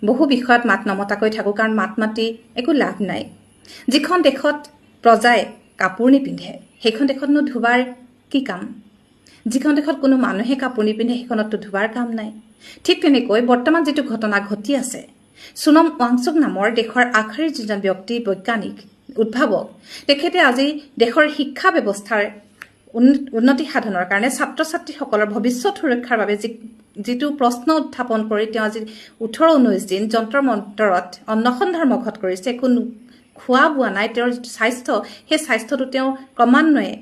বহু বিষয়ত মাত নমতাকৈ থাকোঁ, কাৰণ মাত মাতি একো লাভ নাই। যিখন দেশত প্ৰজাই কাপোৰ নিপিন্ধে সেইখন দেশতনো ধুবাৰ কি কাম? যিখন দেশত কোনো মানুহে কাপোৰ নিপিন্ধে সেইখনততো ধুবাৰ কাম নাই। ঠিক তেনেকৈ বৰ্তমান যিটো ঘটনা ঘটি আছে, সোনম ৱাংচুক নামৰ দেশৰ আগশাৰীৰ যিজন ব্যক্তি, বৈজ্ঞানিক, উদ্ভাৱক, তেখেতে আজি দেশৰ শিক্ষা ব্যৱস্থাৰ উন্নতি সাধনৰ কাৰণে ছাত্ৰ ছাত্ৰীসকলৰ ভৱিষ্যত সুৰক্ষাৰ বাবে যিটো প্ৰশ্ন উত্থাপন কৰি তেওঁ আজি 18-19 দিন যন্তৰ মন্তৰত অন্নসন ধৰ্মঘট কৰিছে। একো খোৱা বোৱা নাই। তেওঁৰ যিটো স্বাস্থ্য, সেই স্বাস্থ্যটো তেওঁ ক্ৰমান্বয়ে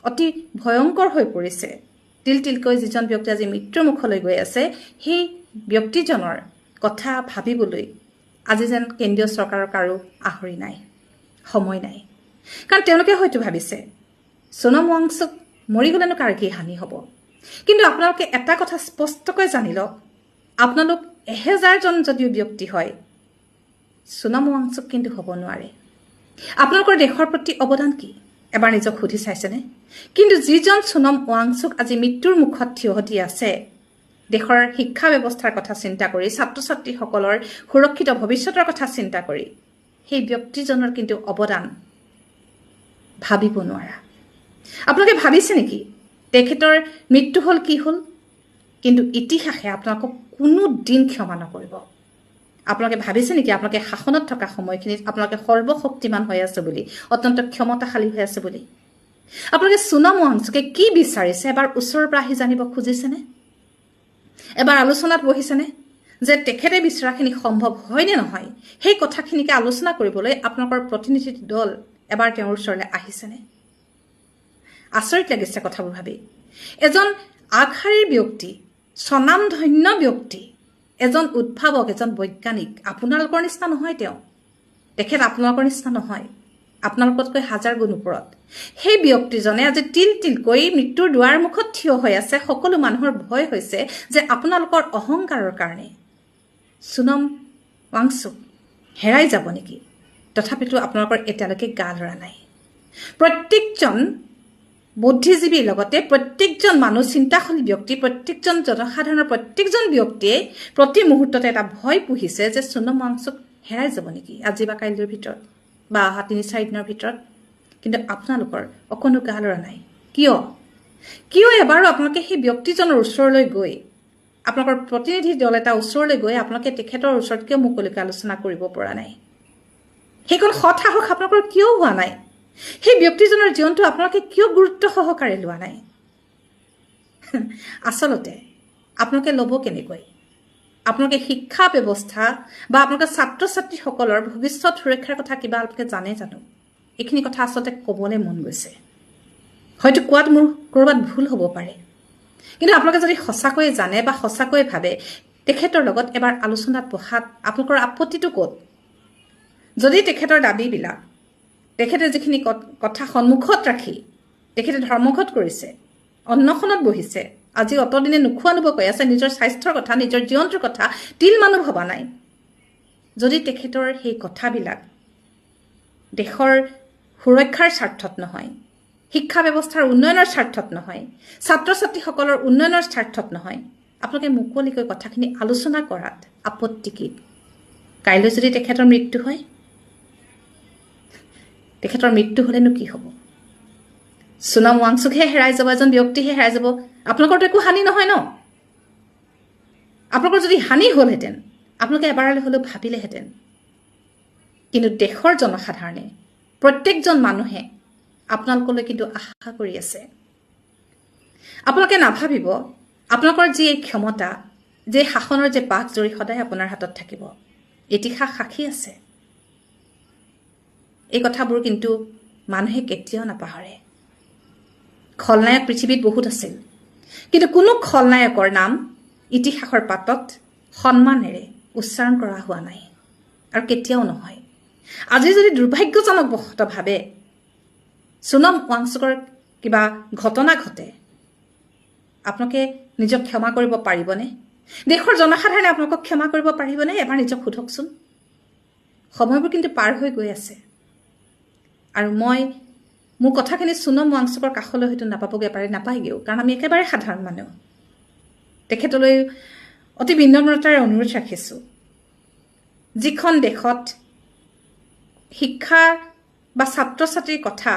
অতি ভয়ংকৰ হৈ পৰিছে। তিল তিলকৈ যিজন ব্যক্তি আজি মৃত্যুৰ মুখলৈ গৈ আছে, সেই ব্যক্তিজনৰ কথা ভাবিবলৈ আজি যেন কেন্দ্ৰীয় চৰকাৰৰ কাৰো আহৰি নাই, সময় নাই। কাৰণ তেওঁলোকে হয়তো ভাবিছে সোনম ৱাংচুক মৰি গ'লেনো কাৰ কি হানি হ'ব। কিন্তু আপোনালোকে এটা কথা স্পষ্টকৈ জানি লওক, আপোনালোক 1000জন যদিও ব্যক্তি হয়, সোনম ৱাংচুক কিন্তু হ'ব নোৱাৰে। আপোনালোকৰ দেশৰ প্ৰতি অৱদান কি এবাৰ নিজক সুধি চাইছেনে? কিন্তু যিজন সোনম ৱাংচুক আজি মৃত্যুৰ মুখত থিয় দি আছে, দেশৰ শিক্ষা ব্যৱস্থাৰ কথা চিন্তা কৰি, ছাত্ৰ ছাত্ৰীসকলৰ সুৰক্ষিত ভৱিষ্যতৰ কথা চিন্তা কৰি, সেই ব্যক্তিজনৰ কিন্তু অৱদান ভাবিব নোৱাৰা। আপোনালোকে ভাবিছে নেকি তেখেতৰ মৃত্যু হ'ল কি হ'ল? কিন্তু ইতিহাসে আপোনালোকক কোনো দিন ক্ষমা নকৰিব। আপোনালোকে ভাবিছে নেকি আপোনালোকে শাসনত থকা সময়খিনিত আপোনালোকে সৰ্বশক্তিমান হৈ আছে বুলি, অত্যন্ত ক্ষমতাশালী হৈ আছে বুলি? আপোনালোকে সোনম ৱাংচুকে কি বিচাৰিছে এবাৰ ওচৰৰ পৰা আহি জানিব খুজিছেনে? এবাৰ আলোচনাত বহিছেনে যে তেখেতে বিচৰাখিনি সম্ভৱ হয় নে নহয়? সেই কথাখিনিকে আলোচনা কৰিবলৈ আপোনালোকৰ প্ৰতিনিধি দল এবাৰ তেওঁৰ ওচৰলৈ আহিছেনে? আচৰিত লাগিছে কথাবোৰ ভাবি। এজন আগশাৰীৰ ব্যক্তি, স্বনামধন্য ব্যক্তি, এজন উদ্ভাৱক, এজন বৈজ্ঞানিক, আপোনালোকৰ নিচিনা নহয় তেওঁ। তেখেত আপোনালোকৰ নিচিনা নহয়, আপোনালোকতকৈ 1000 গুণ ওপৰত। সেই ব্যক্তিজনে আজি তিল তিলকৈ মৃত্যুৰ দুৱাৰ মুখত থিয় হৈ আছে। সকলো মানুহৰ ভয় হৈছে যে আপোনালোকৰ অহংকাৰৰ কাৰণে সোনম ৱাংচুক হেৰাই যাব নেকি? তথাপিতো আপোনালোকৰ এতিয়ালৈকে গা লৰা নাই। প্ৰত্যেকজন বুদ্ধিজীৱীৰ লগতে প্ৰত্যেকজন মানুহ, চিন্তাশীল ব্যক্তি, প্ৰত্যেকজন জনসাধাৰণৰ প্ৰত্যেকজন ব্যক্তিয়ে প্ৰতি মুহূৰ্ততে এটা ভয় পুহিছে যে সোনম ৱাংচুক হেৰাই যাব নেকি আজি বা কাইলৈৰ ভিতৰত বা অহা 3-4 দিনৰ ভিতৰত। কিন্তু আপোনালোকৰ অকণো গা লৰা নাই। কিয় এবাৰো আপোনালোকে সেই ব্যক্তিজনৰ ওচৰলৈ গৈ, আপোনালোকৰ প্ৰতিনিধি দল এটা ওচৰলৈ গৈ আপোনালোকে তেখেতৰ ওচৰত কিয় মুকলিকৈ আলোচনা কৰিব পৰা নাই? সেইখন সৎ সাহস আপোনালোকৰ কিয় হোৱা নাই? সেই ব্যক্তিজনৰ জীৱনটো আপোনালোকে কিয় গুৰুত্ব সহকাৰে লোৱা নাই? আচলতে আপোনালোকে ল'ব কেনেকৈ? আপোনালোকে শিক্ষা ব্যৱস্থা বা আপোনালোকে ছাত্ৰ ছাত্ৰীসকলৰ ভৱিষ্যত সুৰক্ষাৰ কথা কিবা আপোনালোকে জানে জানো? এইখিনি কথা আচলতে ক'বলৈ মন গৈছে। হয়তো কোৱাত মোৰ ক'ৰবাত ভুল হ'ব পাৰে, কিন্তু আপোনালোকে যদি সঁচাকৈয়ে জানে বা সঁচাকৈয়ে ভাবে, তেখেতৰ লগত এবাৰ আলোচনাত বহাত আপোনালোকৰ আপত্তিটো ক'ত? যদি তেখেতৰ দাবীবিলাক, তেখেতে যিখিনি কথা সন্মুখত ৰাখি তেখেতে ধৰ্মঘট কৰিছে, অন্নখনত বহিছে, আজি অতদিনে নোখোৱা নোব কৈ আছে, নিজৰ স্বাস্থ্যৰ কথা, নিজৰ জীৱনটোৰ কথা তিল মানুহ ভবা নাই। যদি তেখেতৰ সেই কথাবিলাক দেশৰ সুৰক্ষাৰ স্বাৰ্থত নহয়, শিক্ষা ব্যৱস্থাৰ উন্নয়নৰ স্বাৰ্থত নহয়, ছাত্ৰ ছাত্ৰীসকলৰ উন্নয়নৰ স্বাৰ্থত নহয়, আপোনালোকে মুকলিকৈ কথাখিনি আলোচনা কৰাত আপত্তি কি? কাইলৈ যদি তেখেতৰ মৃত্যু হয়, তেখেতৰ মৃত্যু হ'লেনো কি হ'ব? সোনম ৱাংচুকহে হেৰাই যাব, এজন ব্যক্তিহে হেৰাই যাব। আপোনালোকৰতো একো হানি নহয় ন? আপোনালোকৰ যদি হানি হ'লহেঁতেন আপোনালোকে এবাৰলৈ হ'লেও ভাবিলেহেঁতেন। কিন্তু দেশৰ জনসাধাৰণে, প্ৰত্যেকজন মানুহে আপোনালোকলৈ কিন্তু আশা কৰি আছে। আপোনালোকে নাভাবিব আপোনালোকৰ যি এই ক্ষমতা, যে শাসনৰ যে বাঘ জৰী সদায় আপোনাৰ হাতত থাকিব। ইতিহাস সাক্ষী আছে। এই কথাবোৰ কিন্তু মানুহে কেতিয়াও নাপাহৰে। খলনায়ক পৃথিৱীত বহুত আছিল, কিন্তু কোনো খলনায়কৰ নাম ইতিহাসৰ পাতত সন্মানেৰে উচ্চাৰণ কৰা হোৱা নাই আৰু কেতিয়াও নহয়। আজি যদি দুৰ্ভাগ্যজনকভাৱে সোনম ৱাংচুকৰ কিবা ঘটনা ঘটে, আপোনালোকে নিজক ক্ষমা কৰিব পাৰিবনে? দেশৰ জনসাধাৰণে আপোনালোকক ক্ষমা কৰিব পাৰিবনে? এবাৰ নিজক সোধকচোন। সময়বোৰ কিন্তু পাৰ হৈ গৈ আছে আৰু মোৰ কথাখিনি সোনম ৱাংচুকৰ কাষলৈ হয়তো নাপাবগৈ পাৰে, নাপায়গৈও, কাৰণ আমি একেবাৰে সাধাৰণ মানুহ। তেখেতলৈ অতি বিনম্ৰতাৰে অনুৰোধ ৰাখিছোঁ যিখন দেশত শিক্ষা বা ছাত্ৰ ছাত্ৰীৰ কথা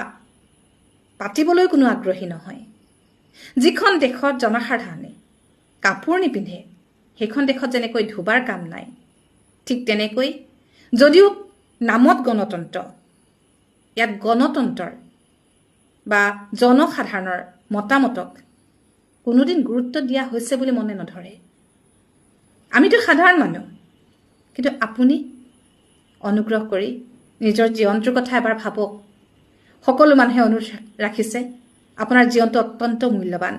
পাতিবলৈ কোনো আগ্ৰহী নহয়, যিখন দেশত জনসাধাৰণে কাপোৰ নিপিন্ধে, সেইখন দেশত যেনেকৈ ধুবাৰ কাম নাই, ঠিক তেনেকৈ যদিও নামত গণতন্ত্ৰ, ইয়াত গণতন্ত্ৰৰ বা জনসাধাৰণৰ মতামতক কোনোদিন গুৰুত্ব দিয়া হৈছে বুলি মনে নধৰে। আমিতো সাধাৰণ মানুহ, কিন্তু আপুনি অনুগ্ৰহ কৰি নিজৰ জীৱনটোৰ কথা এবাৰ ভাবক। সকলো মানুহে অনুৰোধ ৰাখিছে, আপোনাৰ জীৱনটো অত্যন্ত মূল্যৱান।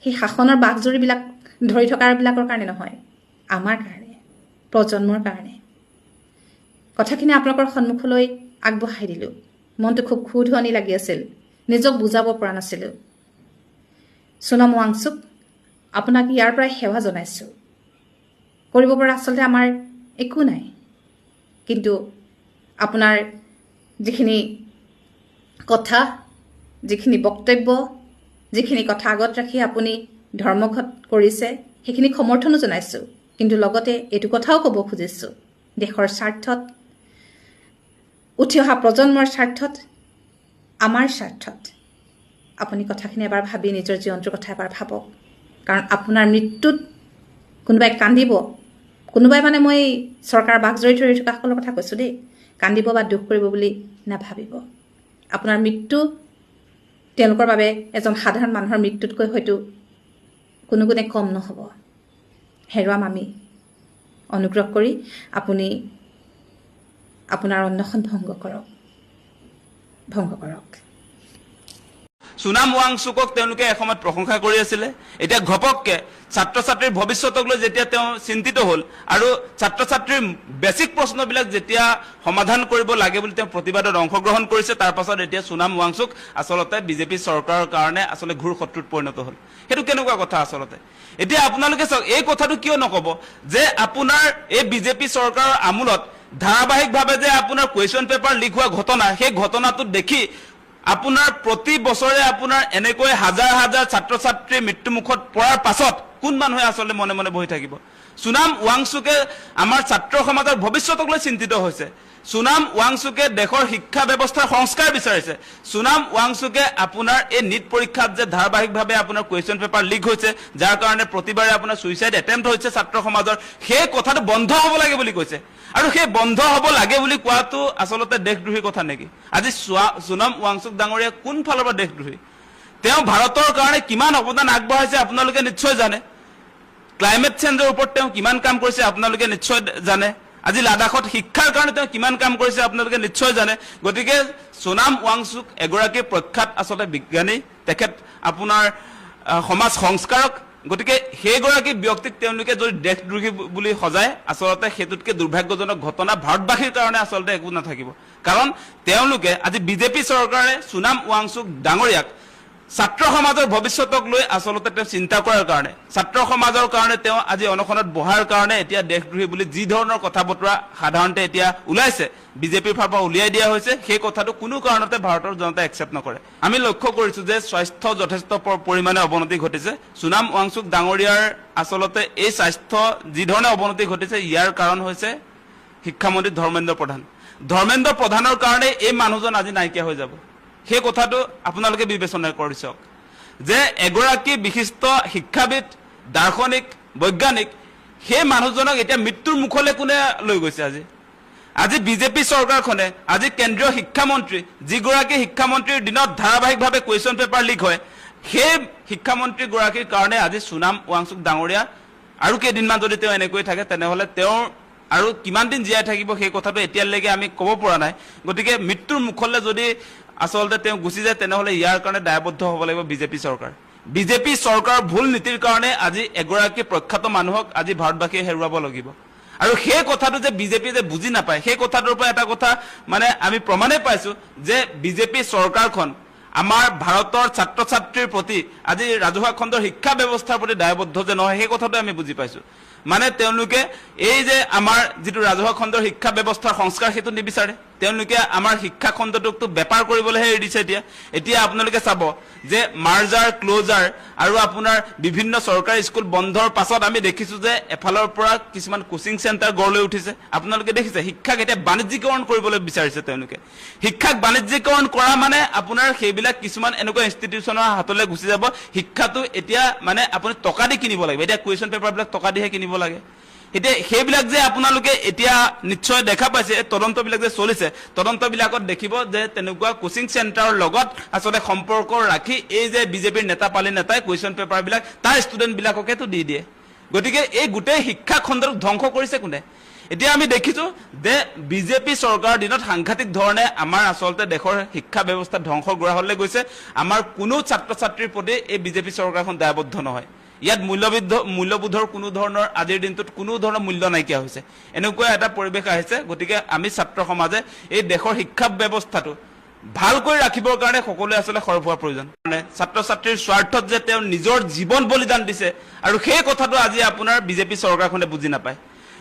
সেই শাসনৰ বাঘজৰীবিলাক ধৰি থকাবিলাকৰ কাৰণে নহয়, আমাৰ কাৰণে, প্ৰজন্মৰ কাৰণে। কথাখিনি আপোনালোকৰ সন্মুখলৈ আগবঢ়াই দিলোঁ। মনটো খুব খুধুৱনি লাগি আছিল, নিজক বুজাব পৰা নাছিলোঁ। সোণম ৱাংচুক, আপোনাক ইয়াৰ পৰাই সেৱা জনাইছোঁ। কৰিব পৰা আচলতে আমাৰ একো নাই, কিন্তু আপোনাৰ যিখিনি কথা, যিখিনি বক্তব্য, যিখিনি কথা আগত ৰাখি আপুনি ধৰ্মঘট কৰিছে, সেইখিনিক সমৰ্থনো জনাইছোঁ। কিন্তু লগতে এইটো কথাও ক'ব খুজিছোঁ, দেশৰ স্বাৰ্থত, উঠি অহা প্ৰজন্মৰ স্বাৰ্থত, আমাৰ স্বাৰ্থত আপুনি কথাখিনি এবাৰ ভাবি নিজৰ জীৱনটোৰ কথা এবাৰ ভাবক। কাৰণ আপোনাৰ মৃত্যুত কোনোবাই কান্দিব, কোনোবাই মানে মই চৰকাৰৰ বাঘজৰী ধৰি থকা সকলৰ কথা কৈছোঁ দেই, কান্দিব বা দুখ কৰিব বুলি নাভাবিব। আপোনাৰ মৃত্যু তেওঁলোকৰ বাবে এজন সাধাৰণ মানুহৰ মৃত্যুতকৈ হয়তো কোনো গুণে কম নহ'ব। হেৰুৱাম আমি। অনুগ্ৰহ কৰি আপুনি আপোনাৰ অন্নখন ভংগ কৰক। সোণম ৱাংচুকক তেওঁলোকে এসময়ত প্ৰশংসা কৰি আছিলে। এতিয়া ঘপককে ছাত্ৰ ছাত্ৰীৰ ভৱিষ্যতক লৈ যেতিয়া তেওঁ চিন্তিত হ'ল আৰু ছাত্ৰ ছাত্ৰীৰ বেছিক প্ৰশ্নবিলাক যেতিয়া সমাধান কৰিব লাগে বুলি তেওঁ প্ৰতিবাদত অংশগ্ৰহণ কৰিছে, তাৰ পাছত এতিয়া সোণম ৱাংচুক আচলতে বিজেপি চৰকাৰৰ কাৰণে আচলতে ঘূৰ শত্ৰুত পৰিণত হ'ল। সেইটো কেনেকুৱা কথা আচলতে? এতিয়া আপোনালোকে চাওক, এই কথাটো কিয় নক'ব যে আপোনাৰ এই বিজেপি চৰকাৰৰ আমোলত ধাৰাবাহিকভাৱে যে আপোনাৰ কুৱেশ্যন পেপাৰ লিক হোৱা ঘটনা, সেই ঘটনাটো দেখি আপোনাৰ প্ৰতি বছৰে আপোনাৰ এনেকৈ হাজাৰ হাজাৰ ছাত্ৰ ছাত্ৰী মৃত্যুমুখত পৰাৰ পাছত কোন মানুহে আচলতে মনে মনে বহি থাকিব? সোণম ৱাংচুকে আমাৰ ছাত্ৰ সমাজৰ ভৱিষ্যতক লৈ চিন্তিত হৈছে। সোণম ৱাংচুকে দেশৰ শিক্ষা ব্যৱস্থাৰ সংস্কাৰ বিচাৰিছে। সোণম ৱাংচুকে আপোনাৰ এই নিট পৰীক্ষাত যে ধাৰাবাহিকভাৱে আপোনাৰ কুৱেশ্যন পেপাৰ লিক হৈছে, যাৰ কাৰণে প্ৰতিবাৰে আপোনাৰ ছুইচাইড এটেম্প্ট হৈছে ছাত্ৰ সমাজৰ, সেই কথাটো বন্ধ হ'ব লাগে বুলি কৈছে। আৰু সেই বন্ধ হ'ব লাগে বুলি কোৱাটো আচলতে দেশদ্ৰোহী কথা নেকি? আজি সোণম ৱাংচুক ডাঙৰীয়া কোন ফালৰ পৰা দেশদ্ৰোহী? তেওঁ ভাৰতৰ কাৰণে কিমান অৱদান আগবঢ়াইছে আপোনালোকে নিশ্চয় জানে। ক্লাইমেট চেঞ্জৰ ওপৰত তেওঁ কিমান কাম কৰিছে আপোনালোকে নিশ্চয় জানে। আজি লাডাখত শিক্ষাৰ কাৰণে তেওঁ কিমান কাম কৰিছে আপোনালোকে নিশ্চয় জানে। গতিকে সোণম ৱাংচুক এগৰাকী প্ৰখ্যাত আচলতে বিজ্ঞানী, তেখেত আপোনাৰ সমাজ সংস্কাৰক। গতিকে সেইগৰাকী ব্যক্তিক তেওঁলোকে যদি দেশদ্ৰোহী বুলি সজায়, আচলতে সেইটোতকৈ দুৰ্ভাগ্যজনক ঘটনা ভাৰতবাসীৰ কাৰণে আচলতে একো নাথাকিব। কাৰণ তেওঁলোকে আজি বিজেপি চৰকাৰে সোণম ৱাংচুক ডাঙৰীয়াক ছাত্ৰ সমাজৰ ভৱিষ্যতক লৈ আচলতে তেওঁ চিন্তা কৰাৰ কাৰণে, ছাত্ৰ সমাজৰ কাৰণে তেওঁ আজি অনশনত বহাৰ কাৰণে এতিয়া দেশদ্ৰোহী বুলি যি ধৰণৰ কথা বতৰা সাধাৰণতে এতিয়া ওলাইছে, বিজেপিৰ ফালৰ পৰা উলিয়াই দিয়া হৈছে, সেই কথাটো কোনো কাৰণতে ভাৰতৰ জনতাই একচেপ্ট নকৰে। আমি লক্ষ্য কৰিছোঁ যে স্বাস্থ্য যথেষ্ট পৰিমাণে অৱনতি ঘটিছে। সোণম ৱাংচুক ডাঙৰীয়াৰ আচলতে এই স্বাস্থ্য যি ধৰণে অৱনতি ঘটিছে, ইয়াৰ কাৰণ হৈছে শিক্ষামন্ত্ৰী ধৰ্মেন্দ্ৰ প্ৰধান। ধৰ্মেন্দ্ৰ প্ৰধানৰ কাৰণে এই মানুহজন আজি নাইকিয়া হৈ যাব। সেই কথাটো আপোনালোকে বিবেচনা কৰি চাওক যে এগৰাকী বিশিষ্ট শিক্ষাবিদ, দাৰ্শনিক, বৈজ্ঞানিক, সেই মানুহজনক এতিয়া মৃত্যুৰ মুখলৈ কোনে লৈ গৈছে? আজি বিজেপি চৰকাৰখনে, আজি কেন্দ্ৰীয় শিক্ষামন্ত্ৰী, যিগৰাকী শিক্ষামন্ত্ৰীৰ দিনত ধাৰাবাহিকভাৱে কুৱেশ্যন পেপাৰ লিক হয়, সেই শিক্ষামন্ত্ৰীগৰাকীৰ কাৰণে আজি সোণম ৱাংচুক ডাঙৰীয়া আৰু কেইদিনমান যদি তেওঁ এনেকৈ থাকে, তেনেহ'লে তেওঁৰ আৰু কিমান দিন জীয়াই থাকিব সেই কথাটো এতিয়ালৈকে আমি ক'ব পৰা নাই। গতিকে মৃত্যুৰ মুখলৈ যদি আচলতে তেওঁ গুচি যায়, তেনেহ'লে ইয়াৰ কাৰণে দায়বদ্ধ হ'ব লাগিব বিজেপি চৰকাৰ। বিজেপি চৰকাৰৰ ভুল নীতিৰ কাৰণে আজি এগৰাকী প্ৰখ্যাত মানুহক আজি ভাৰতবাসীয়ে হেৰুৱাব লাগিব। আৰু সেই কথাটো যে বিজেপি যে বুজি নাপায়, সেই কথাটোৰ পৰা এটা কথা মানে আমি প্ৰমাণেই পাইছোঁ যে বিজেপি চৰকাৰখন আমাৰ ভাৰতৰ ছাত্ৰ ছাত্ৰীৰ প্ৰতি, আজি ৰাজহুৱা খণ্ডৰ শিক্ষা ব্যৱস্থাৰ প্ৰতি দায়বদ্ধ যে নহয়, সেই কথাটো আমি বুজি পাইছোঁ। মানে তেওঁলোকে এই যে আমাৰ যিটো ৰাজহুৱা খণ্ডৰ শিক্ষা ব্যৱস্থাৰ সংস্কাৰ, সেইটো নিবিচাৰে। তেওঁলোকে আমাৰ শিক্ষা খণ্ডটোকতো বেপাৰ কৰিবলৈহে এৰি দিছে এতিয়া আপোনালোকে চাব যে মাৰ্জাৰ ক্লোজাৰ আৰু আপোনাৰ বিভিন্ন চৰকাৰী স্কুল বন্ধৰ পাছত আমি দেখিছো যে এফালৰ পৰা কিছুমান কোচিং চেণ্টাৰ গঢ় লৈ উঠিছে আপোনালোকে দেখিছে শিক্ষাক এতিয়া বাণিজ্যিকৰণ কৰিবলৈ বিচাৰিছে তেওঁলোকে শিক্ষাক বাণিজ্যিকৰণ কৰা মানে আপোনাৰ সেইবিলাক কিছুমান এনেকুৱা ইনষ্টিটিউচনৰ হাতলৈ গুচি যাব শিক্ষাটো এতিয়া মানে আপুনি টকা দি কিনিব লাগিব এতিয়া কুৱেশ্যন পেপাৰবিলাক টকা দিহে কিনিব লাগে এতিয়া সেইবিলাক যে আপোনালোকে এতিয়া নিশ্চয় দেখা পাইছে তদন্তবিলাক যে চলিছে তদন্তবিলাকত দেখিব যে তেনেকুৱা কোচিং চেণ্টাৰৰ লগত আচলতে সম্পৰ্ক ৰাখি এই যে বিজেপিৰ নেতা পালি নেতাই কুৱেশ্যন পেপাৰবিলাক তাৰ ষ্টুডেণ্টবিলাককেতো দি দিয়ে গতিকে এই গোটেই শিক্ষা খণ্ডক ধ্বংস কৰিছে কোনে এতিয়া আমি দেখিছো যে বিজেপি চৰকাৰৰ দিনত সাংঘাতিক ধৰণে আমাৰ আচলতে দেশৰ শিক্ষা ব্যৱস্থা ধ্বংসৰ গৰাহলৈ গৈছে আমাৰ কোনো ছাত্ৰ ছাত্ৰীৰ প্ৰতি এই বিজেপি চৰকাৰখন দায়বদ্ধ নহয় ইয়াত মূল্যবোধৰ কোনো ধৰণৰ আজিৰ দিনটোত কোনো ধৰণৰ মূল্য নাইকিয়া হৈছে এনেকুৱা এটা পৰিৱেশ আহিছে গতিকে আমি ছাত্ৰ সমাজে এই দেশৰ শিক্ষা ব্যৱস্থাটো ভালকৈ ৰাখিবৰ কাৰণে সকলোৱে আচলতে সৰব হোৱাৰ প্ৰয়োজন ছাত্ৰ ছাত্ৰীৰ স্বাৰ্থত যে তেওঁ নিজৰ জীৱন বলিদান দিছে আৰু সেই কথাটো আজি আপোনাৰ বিজেপি চৰকাৰখনে বুজি নাপায়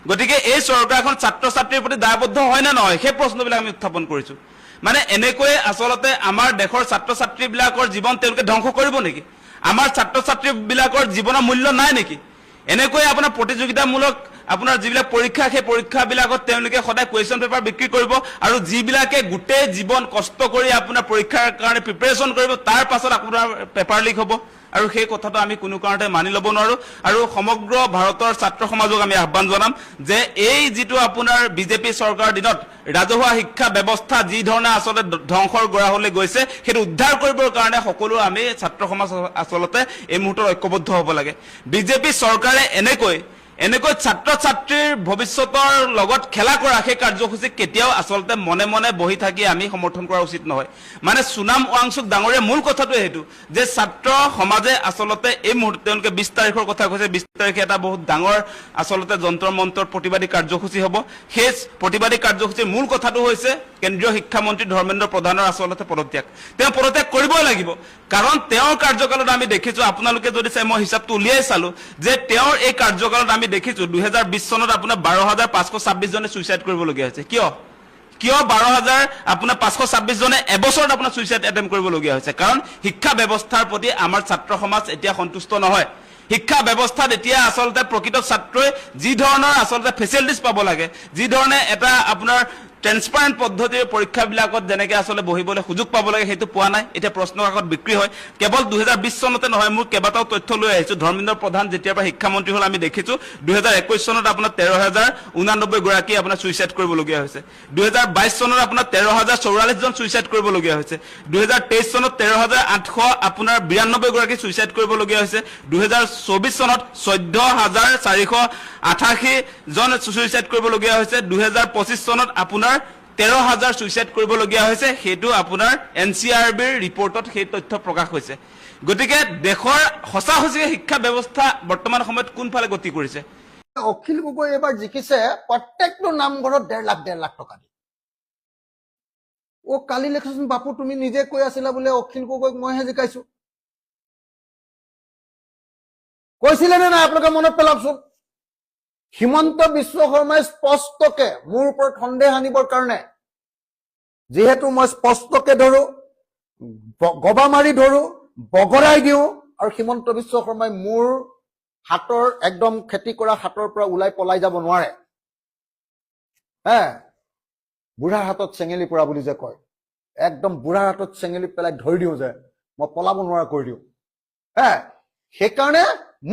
গতিকে এই চৰকাৰখন ছাত্ৰ ছাত্ৰীৰ প্ৰতি দায়বদ্ধ হয় নে নহয় সেই প্ৰশ্নবিলাক আমি উত্থাপন কৰিছো মানে এনেকৈ আচলতে আমাৰ দেশৰ ছাত্ৰ ছাত্ৰীবিলাকৰ জীৱন তেওঁলোকে ধ্বংস কৰিব নেকি আমাৰ ছাত্ৰ ছাত্ৰীবিলাকৰ জীৱনৰ মূল্য নাই নেকি এনেকৈ আপোনাৰ প্ৰতিযোগিতামূলক আপোনাৰ যিবিলাক পৰীক্ষা সেই পৰীক্ষাবিলাকত তেওঁলোকে সদায় কুৱেশ্যন পেপাৰ বিক্ৰী কৰিব আৰু যিবিলাকে গোটেই জীৱন কষ্ট কৰি আপোনাৰ পৰীক্ষাৰ কাৰণে প্ৰিপাৰেশ্যন কৰিব তাৰ পাছত আপোনাৰ পেপাৰ লিক হ'ব আৰু সেই কথাটো আমি কোনো কাৰণতে মানি ল'ব নোৱাৰো আৰু সমগ্ৰ ভাৰতৰ ছাত্ৰ সমাজক আমি আহ্বান জনাম যে এই যিটো আপোনাৰ বিজেপি চৰকাৰৰ দিনত ৰাজহুৱা শিক্ষা ব্যৱস্থা যি ধৰণে আচলতে ধ্বংসৰ গৰাহলৈ গৈছে সেইটো উদ্ধাৰ কৰিবৰ কাৰণে সকলো আমি ছাত্ৰ সমাজ আচলতে এই মুহূৰ্তত ঐক্যবদ্ধ হ'ব লাগে বিজেপি চৰকাৰে এনেকৈ ছাত্ৰ ছাত্ৰীৰ ভৱিষ্যতৰ লগত খেলা কৰা সেই কাৰ্যসূচী কেতিয়াও আচলতে মনে মনে বহি থাকি আমি সমৰ্থন কৰা উচিত নহয় মানে সোনাম ৱাংচুক ডাঙৰীয়া মূল কথাটো সেইটো যে ছাত্ৰ সমাজে আচলতে এই মুহূৰ্তত তেওঁলোকে 20 তাৰিখৰ কথা কৈছে 20 তাৰিখে এটা বহুত ডাঙৰ আচলতে যন্ত্ৰ মন্ত্ৰৰ প্ৰতিবাদী কাৰ্যসূচী হ'ব সেই প্ৰতিবাদী কাৰ্যসূচীৰ মূল কথাটো হৈছে কেন্দ্ৰীয় শিক্ষামন্ত্ৰী ধৰ্মেন্দ্ৰ প্ৰধানৰ আচলতে পদত্যাগ তেওঁ পদত্যাগ কৰিবই লাগিব কাৰণ তেওঁৰ কাৰ্যকালত আমি দেখিছো আপোনালোকে যদি চাই মই হিচাপটো উলিয়াই চালো যে তেওঁৰ এই কাৰ্যকালত আমি দেখিছো 2020 চনত আপোনাৰ 12,526 জনে সুইচাইড কৰিবলগীয়া হৈছে কিয় 12,000 আপোনাৰ 526 জনে এবছৰত আপোনাৰ সুইচাইড এটেম্প কৰিবলগীয়া হৈছে কাৰণ শিক্ষা ব্যৱস্থাৰ প্ৰতি আমাৰ ছাত্ৰ সমাজ এতিয়া সন্তুষ্ট নহয় শিক্ষা ব্যৱস্থাত এতিয়া আচলতে প্ৰকৃত ছাত্ৰই যি ধৰণৰ আচলতে ফেচিলিটিজ পাব লাগে যি ধৰণে এটা আপোনাৰ ট্ৰেন্সপাৰেন্ট পদ্ধতিৰ পৰীক্ষাবিলাকত যেনেকৈ আচলতে বহিবলৈ সুযোগ পাব লাগে সেইটো পোৱা নাই এতিয়া প্ৰশ্ন কাকত বিক্ৰী হয় কেৱল 2020 চনতে নহয় মোৰ কেইবাটাও তথ্য লৈ আহিছো ধৰ্মেন্দ্ৰ প্ৰধান যেতিয়াৰ পৰা শিক্ষামন্ত্ৰী হ'ল আমি দেখিছো 2021 চনত আপোনাৰ 13,089 গৰাকী আপোনাৰ সুইচাইড কৰিবলগীয়া হৈছে 2022 চনত আপোনাৰ 13,044 জন সুইচাইড কৰিবলগীয়া হৈছে 2023 চনত 13,800 আপোনাৰ 92 গৰাকী সুইচাইড কৰিবলগীয়া হৈছে 2024 চনত 14,488 জন সুইচাইড কৰিবলগীয়া হৈছে 2025 চনত আপোনাৰ 13,000 সুইচাইড কৰিবলগীয়া হৈছে সেইটো আপোনাৰ এনচিআৰবিৰ ৰিপৰ্টত সেই তথ্য প্ৰকাশ হৈছে গতিকে দেশৰ সঁচাসঁচিকে শিক্ষা ব্যৱস্থা বৰ্তমান সময়ত কোনফালে গতি কৰিছে অখিল গগৈ এবাৰ জিকিছে প্ৰত্যেকটো নামঘৰত 1.5 লাখ টকা দি কালি লেখচোন বাপু তুমি নিজে কৈ আছিলা বোলে অখিল গগৈক মইহে জিকাইছো কৈছিলে নে নাই আপোনালোকে মনত পেলাওকচোন হিমন্ত বিশ্ব শৰ্মাই স্পষ্টকে মোৰ ওপৰত সন্দেহ আনিবৰ কাৰণে যেহেতু মই স্পষ্টকে ধৰো গবা মাৰি ধৰো বগৰাই দিওঁ আৰু হিমন্ত বিশ্ব শৰ্মাই মোৰ হাতৰ একদম খেতি কৰা হাতৰ পৰা ওলাই পলাই যাব নোৱাৰে বুঢ়াৰ হাতত চেঙেলি পৰা বুলি যে কয় একদম বুঢ়াৰ হাতত চেঙেলি পেলাই ধৰি দিওঁ যে মই পলাব নোৱাৰা কৰি দিওঁ সেইকাৰণে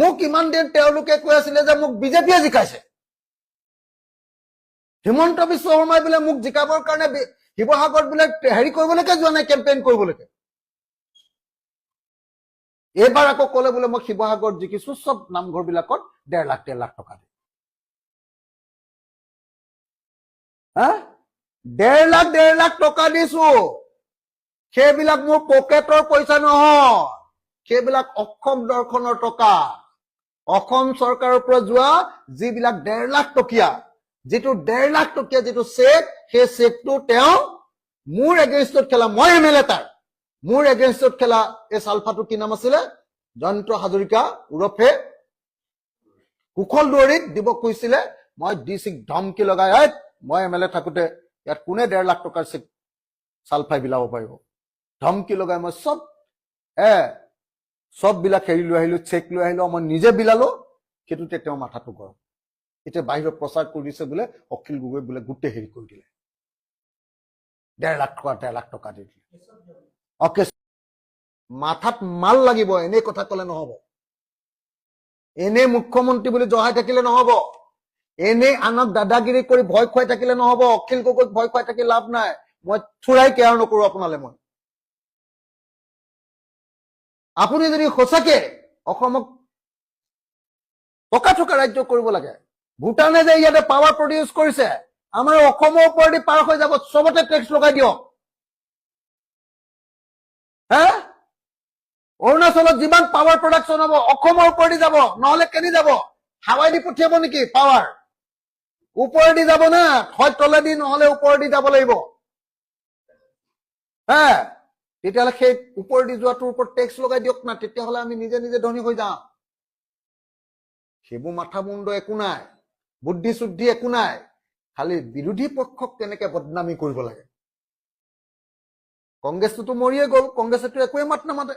মোক ইমান দিন তেওঁলোকে কৈ আছিলে যে মোক বিজেপিয়ে জিকাইছে হিমন্ত বিশ্ব শৰ্মাই বোলে মোক জিকাবৰ কাৰণে শিৱসাগৰত বোলে হেৰি কৰিবলৈকে যোৱা নাই কেম্পেইন কৰিবলৈকে এইবাৰ আকৌ ক'লে বোলে মই শিৱসাগৰত জিকিছো চব নামঘৰ বিলাকত 1.5 লাখ টকা দি 1.5 লাখ টকা দিছো সেইবিলাক মোৰ পকেটৰ পইচা নহয় সেইবিলাক অসম দৰ্শনৰ টকা অসম চৰকাৰৰ পৰা যোৱা যিবিলাক 1.5 লাখ টকীয়া যিটো 1.5 লাখ টকীয়া যিটো চেক সেই চেকটো তেওঁ মোৰ এগেইনষ্টত খেলা মই এমএলএ তাৰ মোৰ এগেইনষ্টত খেলা এই চালফাটো কি নাম আছিলে জয়ন্ত হাজৰিকা উৰফে কুশল দুৱাৰীক দিব কৈছিলে মই ডিচিক ধমকি লগাই মই এমএলএ থাকোতে ইয়াত কোনে 1.5 লাখ টকাৰ চেক চালফাই বিলাব পাৰিব? ধমকি লগাই মই চব বিলাক হেৰি লৈ আহিলো, চেক লৈ আহিলো, মই নিজে বিলালো, সেইটোতে তেওঁ মাথাটো গৰম। এতিয়া বাহিৰত প্ৰচাৰ কৰি দিছে বোলে অখিল গগৈ বোলে গোটেই হেৰি কৰি দিলে, 1.5 লাখ টকা দি দিলে। অকে, মাথাত মাল লাগিব, এনেই কথা কলে নহব। এনে মুখ্যমন্ত্ৰী বুলি জহাই থাকিলে নহব, এনেই আনক দাদাগিৰি কৰি ভয় খুৱাই থাকিলে নহব। অখিল গগৈক ভয় খুৱাই থাকি লাভ নাই। মই থোৰাই কেয়াৰ নকৰো আপোনালে। মই আপুনি যদি সঁচাকে অসমক টকা থকা ৰাজ্য কৰিব লাগে, ভূটানে যে ইয়াতে পাৱাৰ প্ৰডিউচ কৰিছে, আমাৰ অসমৰ ওপৰেদি পাৰ হৈ যাব, চবতে টেক্স লগাই দিয়ক। অৰুণাচলত যিমান পাৱাৰ প্ৰডাকশ্যন হ'ব অসমৰ ওপৰেদি যাব, নহলে কেনি যাব? হাৱাই দি পঠিয়াব নেকি পাৱাৰ? ওপৰেদি যাব না, হয় তলেদি নহলে ওপৰেদি যাব লাগিব। তেতিয়াহ'লে সেই ওপৰেদি যোৱাটোৰ ওপৰত টেক্স লগাই দিয়ক না, তেতিয়াহ'লে আমি নিজে নিজে ধনী হৈ যাম। সেইবোৰ মাথা মুণ্ড একো নাই, বুদ্ধি চুদ্ধি একো নাই, খালি বিৰোধী পক্ষক কেনেকে বদনামী কৰিব লাগে। কংগ্ৰেছটোতো মৰিয়ে গ'ল, কংগ্ৰেছেতো একোৱে মাত নামাতে।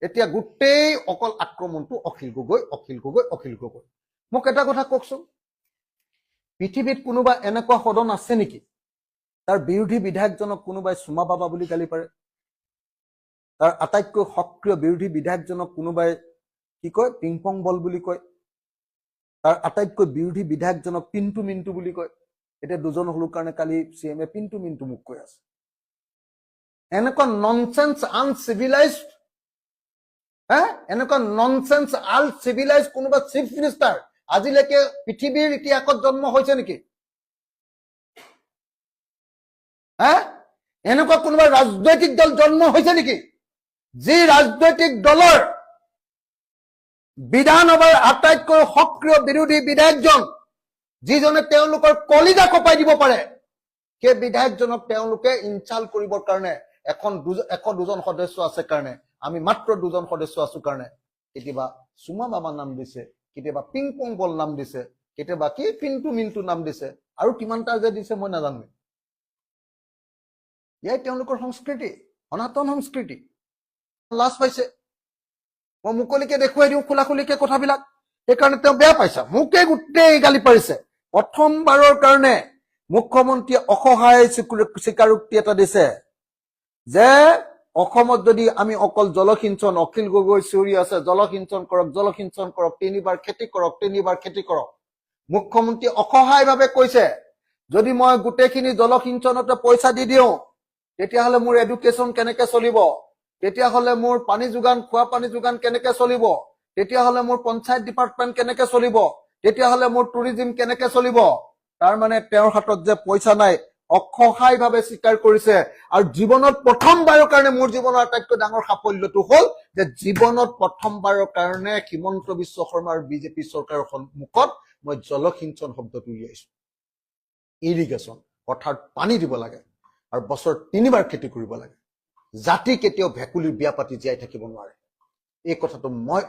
এতিয়া গোটেই অকল আক্ৰমণটো অখিল গগৈ, অখিল গগৈ, অখিল গগৈ। মোক এটা কথা কওকচোন, পৃথিৱীত কোনোবা এনেকুৱা সদন আছে নেকি তাৰ বিৰোধী বিধায়কজনক কোনোবাই চুমা বাবা বুলি গালি পাৰে? তাৰ আটাইতকৈ সক্ৰিয় বিৰোধী বিধায়কজনক কোনোবাই কি কয়? পিংপং বল বুলি কয়। তাৰ আটাইতকৈ বিৰোধী বিধায়কজনক পিন্টু মিন্টু বুলি কয়। এতিয়া দুজন হলো কাৰণে কালি CM পিন্টু মিন্টু মোক কৈ আছে। এনেকুৱা ননচেন্স আনচিভিলাইজড, এনেকুৱা ননচেন্স আনচিভিলাইজ কোনোবা চিফ মিনিষ্টাৰ আজিলৈকে পৃথিৱীৰ ইতিহাসত জন্ম হৈছে নেকি? এনেকুৱা কোনোবা ৰাজনৈতিক দল জন্ম হৈছে নেকি যি ৰাজনৈতিক দলৰ বিধানসভাৰ আটাইতকৈ সক্ৰিয় বিৰোধী বিধায়কজন, যিজনে তেওঁলোকৰ কলিজা কপাই দিব পাৰে, সেই বিধায়কজনক তেওঁলোকে ইনচাল্ট কৰিবৰ কাৰণে 102জন সদস্য আছে কাৰণে, আমি মাত্ৰ 2জন সদস্য আছো কাৰণে কেতিয়াবা চুমা বাবা নাম দিছে, কেতিয়াবা পিংপং বল নাম দিছে, কেতিয়াবা কি পিন্টু মিন্টু নাম দিছে, আৰু কিমানটা যে দিছে মই নাজানো। ইয়াই তেওঁলোকৰ সংস্কৃতি, সনাতন সংস্কৃতি। লাজ পাইছে, মই মুকলিকে দেখুৱাই দিওঁ খোলাখুলিকে কথাবিলাক, সেইকাৰণে তেওঁ বেয়া পাইছে, মোকে গোটেই গালি পাৰিছে। প্ৰথমবাৰৰ কাৰণে মুখ্যমন্ত্ৰীয়ে অসহায় স্বীকাৰোক্তি এটা দিছে যে অসমত যদি আমি অকল জলসিঞ্চন, অখিল গগৈ চিঞৰি আছে জলসিঞ্চন কৰক, জলসিঞ্চন কৰক, 3বাৰ খেতি কৰক, 3বাৰ খেতি কৰক। মুখ্যমন্ত্ৰী অসহায়ভাৱে কৈছে যদি মই গোটেইখিনি জলসিঞ্চনতে পইচা দি দিওঁ তেতিয়াহ'লে মোৰ এডুকেশ্যন কেনেকে চলিব, তেতিয়াহ'লে মোৰ পানী যোগান, খোৱা পানী যোগান কেনেকে চলিব, তেতিয়াহ'লে মোৰ পঞ্চায়ত ডিপাৰ্টমেণ্ট কেনেকে চলিব, তেতিয়াহ'লে মোৰ টুৰিজিম কেনেকে চলিব। তাৰমানে তেওঁৰ হাতত যে পইচা নাই অসহায়ভাৱে স্বীকাৰ কৰিছে। আৰু জীৱনত প্ৰথমবাৰৰ কাৰণে, মোৰ জীৱনৰ আটাইতকৈ ডাঙৰ সাফল্যটো হ'ল যে জীৱনত প্ৰথমবাৰৰ কাৰণে হিমন্ত বিশ্ব শৰ্মা আৰু বিজেপি চৰকাৰৰ সন্মুখত মই জলসিঞ্চন শব্দটো উলিয়াইছো। ইৰিগেশ্যন, পথাৰত পানী দিব লাগে আৰু বছৰত 3বাৰ খেতি কৰিব লাগে। জাতি কেতিয়াও ভেকুলীৰ বিয়া পাতি জীয়াই থাকিব নোৱাৰে। এই কথাটো মই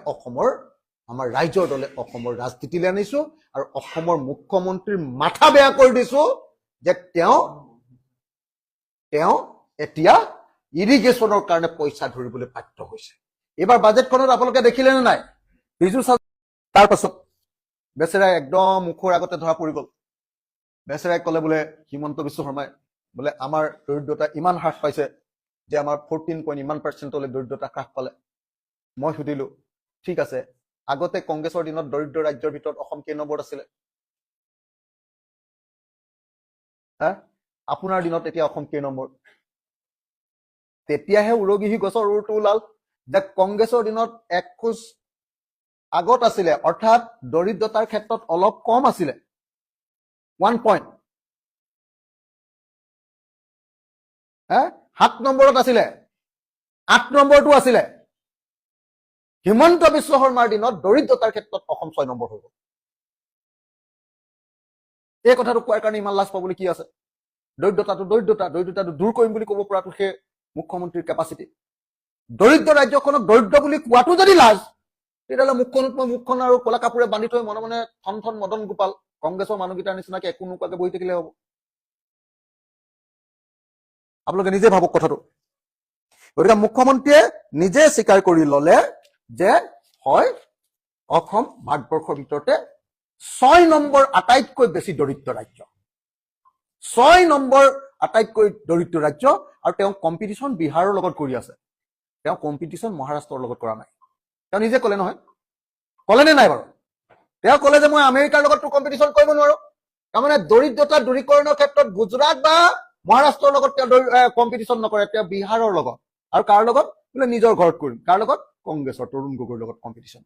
আমাৰ ৰাইজৰ দলে অসমৰ ৰাজনীতিলৈ আনিছো আৰু অসমৰ মুখ্যমন্ত্ৰীৰ মাথা বেয়া কৰি দিছো যে তেওঁ এতিয়া ইৰিগেশ্যনৰ কাৰণে পইচা ধৰিবলৈ বাধ্য হৈছে। এইবাৰ বাজেটখনত আপোনালোকে দেখিলে নে নাই? বিজু তাৰ পাছত বেচেৰাই একদম মুখৰ আগতে ধৰা পৰি গ'ল। বেচেৰাই ক'লে বোলে হিমন্ত বিশ্ব শৰ্মাই বোলে আমাৰ দৰিদ্ৰতা ইমান হ্ৰাস পাইছে যে আমাৰ 14% দৰিদ্ৰতা হ্ৰাস পালে। মই সুধিলো ঠিক আছে, আগতে কংগ্ৰেছৰ দিনত দৰিদ্ৰ ৰাজ্যৰ ভিতৰত অসম কেই নম্বৰত আছিলে? আপোনাৰ দিনত এতিয়া অসম কেই নম্বৰ? তেতিয়াহে উৰগিহি গছৰ উৰটো ওলাল যে কংগ্ৰেছৰ দিনত 1 খোজ আগত আছিলে, অৰ্থাৎ দৰিদ্ৰতাৰ ক্ষেত্ৰত অলপ কম আছিলে, 1 পইণ্ট। 7 নম্বৰত আছিলে, 8 নম্বৰটো আছিলে। হিমন্ত বিশ্ব শৰ্মাৰ দিনত দৰিদ্ৰতাৰ ক্ষেত্ৰত অসম 6 নম্বৰ হৈ গ'ল। এই কথাটো কোৱাৰ কাৰণে ইমান লাজ পাবলৈ কি আছে? দৰিদ্ৰতাটো দূৰ কৰিম বুলি ক'ব পৰাটো সেই মুখ্যমন্ত্ৰীৰ কেপাচিটি। দৰিদ্ৰ ৰাজ্যখনক দৰিদ্ৰ বুলি কোৱাটো যদি লাজ, তেতিয়াহ'লে মুখখন আৰু কলা কাপোৰে বান্ধি থৈ মনে মনে থন থন মদন গোপাল কংগ্ৰেছৰ মানুহকেইটাৰ নিচিনাকে একো নোকোৱাকে বহি থাকিলে হ'ব। আপোনালোকে নিজে ভাবক কথাটো। গতিকে মুখ্যমন্ত্ৰীয়ে নিজে স্বীকাৰ কৰি ললে যে হয় অসম ভাৰতবৰ্ষৰ ভিতৰতে 6 নম্বৰ আটাইতকৈ বেছি দৰিদ্ৰ ৰাজ্য, 6 নম্বৰ আটাইতকৈ দৰিদ্ৰ ৰাজ্য। আৰু তেওঁ কম্পিটিশ্যন বিহাৰৰ লগত কৰি আছে, তেওঁ কম্পিটিশ্যন মহাৰাষ্ট্ৰৰ লগত কৰা নাই। তেওঁ নিজে ক'লে নহয়, ক'লেনে নাই বাৰু? তেওঁ ক'লে যে মই আমেৰিকাৰ লগততো কম্পিটিশ্যন কৰিব নোৱাৰো। তাৰমানে দৰিদ্ৰতা দূৰীকৰণৰ ক্ষেত্ৰত গুজৰাট বা মহাৰাষ্ট্ৰৰ লগত তেওঁ কম্পিটিশ্যন নকৰে, তেওঁ বিহাৰৰ লগত। আৰু কাৰ লগত? বোলে নিজৰ ঘৰত কৰিম। কাৰ লগত? কংগ্ৰেছৰ তৰুণ গগৈৰ লগত কম্পিটিশ্যন।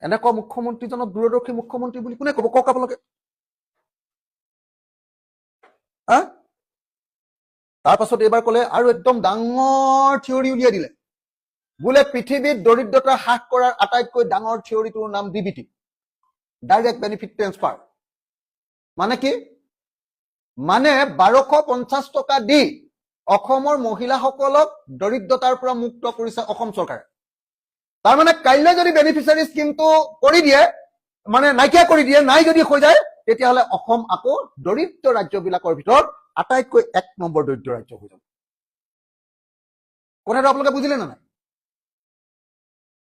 এনেকুৱা মুখ্যমন্ত্ৰীজনক দূৰদৰ্শী মুখ্যমন্ত্ৰী বুলি কোনে ক'ব? কওক আপোনালোকে। তাৰ পাছত এইবাৰ ক'লে আৰু একদম ডাঙৰ থিয়ৰী উলিয়াই দিলে, বোলে পৃথিৱীত দৰিদ্ৰতা হ্ৰাস কৰাৰ আটাইতকৈ ডাঙৰ থিয়ৰীটোৰ নাম DBT, ডাইৰেক্ট বেনিফিট ট্ৰেন্সফাৰ। মানে কি? মানে 1250 টকা দি অসমৰ মহিলাসকলক দৰিদ্ৰতাৰ পৰা মুক্ত কৰিছে অসম চৰকাৰে। তাৰমানে কাইলৈ যদি বেনিফিচিয়াৰী স্কিমটো কৰি দিয়ে, মানে নাইকিয়া কৰি দিয়ে, নাই যদি হৈ যায়, তেতিয়াহ'লে অসম আকৌ দৰিদ্ৰ ৰাজ্যবিলাকৰ ভিতৰত আটাইতকৈ 1 নম্বৰ দৰিদ্ৰ ৰাজ্য হৈ যাব। কথাটো আপোনালোকে বুজিলে নে নাই?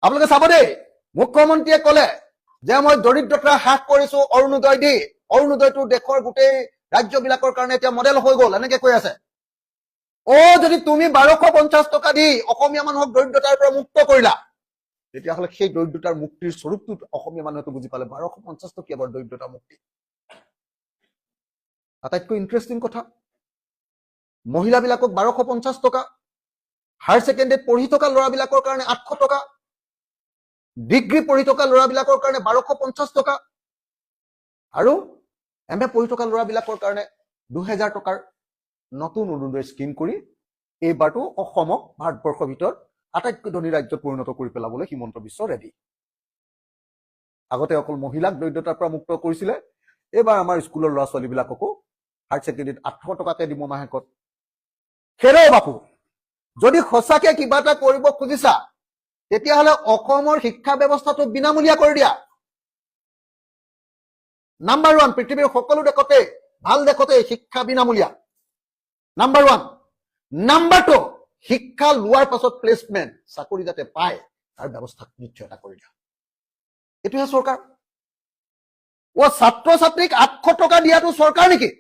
আপোনালোকে চাব দেই, মুখ্যমন্ত্ৰীয়ে ক'লে যে মই দৰিদ্ৰতা হ্ৰাস কৰিছো অৰুণোদয় দি, অৰুণোদয়টো দেশৰ গোটেই ৰাজ্যবিলাকৰ কাৰণে এতিয়া মডেল হৈ গ'ল, এনেকে কৈ আছে। যদি তুমি 1250 টকা দি অসমীয়া মানুহক দৰিদ্ৰতাৰ পৰা মুক্ত কৰিলা, তেতিয়াহ'লে সেই দৰিদ্ৰতাৰ মুক্তিৰ স্বৰূপটো অসমীয়া মানুহেতো বুজি পালে। 1250 টকীয়া বৰ দৰিদ্ৰতা মুক্তি। আটাইতকৈ ইণ্টাৰেষ্টিং কথা, মহিলাবিলাকক 1250 টকা, হায়াৰ ছেকেণ্ডেৰীত পঢ়ি থকা ল'ৰাবিলাকৰ কাৰণে 800 টকা, ডিগ্ৰী পঢ়ি থকা ল'ৰাবিলাকৰ কাৰণে 1250 টকা, আৰু MA পঢ়ি থকা ল'ৰাবিলাকৰ কাৰণে 2000 টকাৰ নতুন অৰুণোদয় স্কিম কৰি এইবাৰতো অসমক ভাৰতবৰ্ষৰ ভিতৰত আটাইতকৈ ধনী ৰাজ্যত পৰিণত কৰি পেলাবলৈ হিমন্ত বিশ্ব ৰেডি। আগতে অকল মহিলাক দৰিদ্ৰতাৰ পৰা মুক্ত কৰিছিলে, এইবাৰ আমাৰ স্কুলৰ ল'ৰা ছোৱালীবিলাককো হায়াৰ ছেকেণ্ডেৰীত 800 টকাকে দিব মাহেকত। হেৰৌ বাপু, যদি সঁচাকে কিবা এটা কৰিব খুজিছা, তেতিয়াহ'লে অসমৰ শিক্ষা ব্যৱস্থাটো বিনামূলীয়া কৰি দিয়া। নাম্বাৰ 1, পৃথিৱীৰ সকলো দেশতে, ভাল দেশতে শিক্ষা বিনামূলীয়া। নাম্বাৰ 1। নাম্বাৰ 2, শিক্ষা লোৱাৰ পাছত প্লেচমেণ্ট, চাকৰি যাতে পায় তাৰ ব্যৱস্থা নিশ্চয়তা কৰি দিয়া। এইটোহে চৰকাৰ। ছাত্ৰ ছাত্ৰীক 800 টকা দিয়াটো চৰকাৰ নেকি?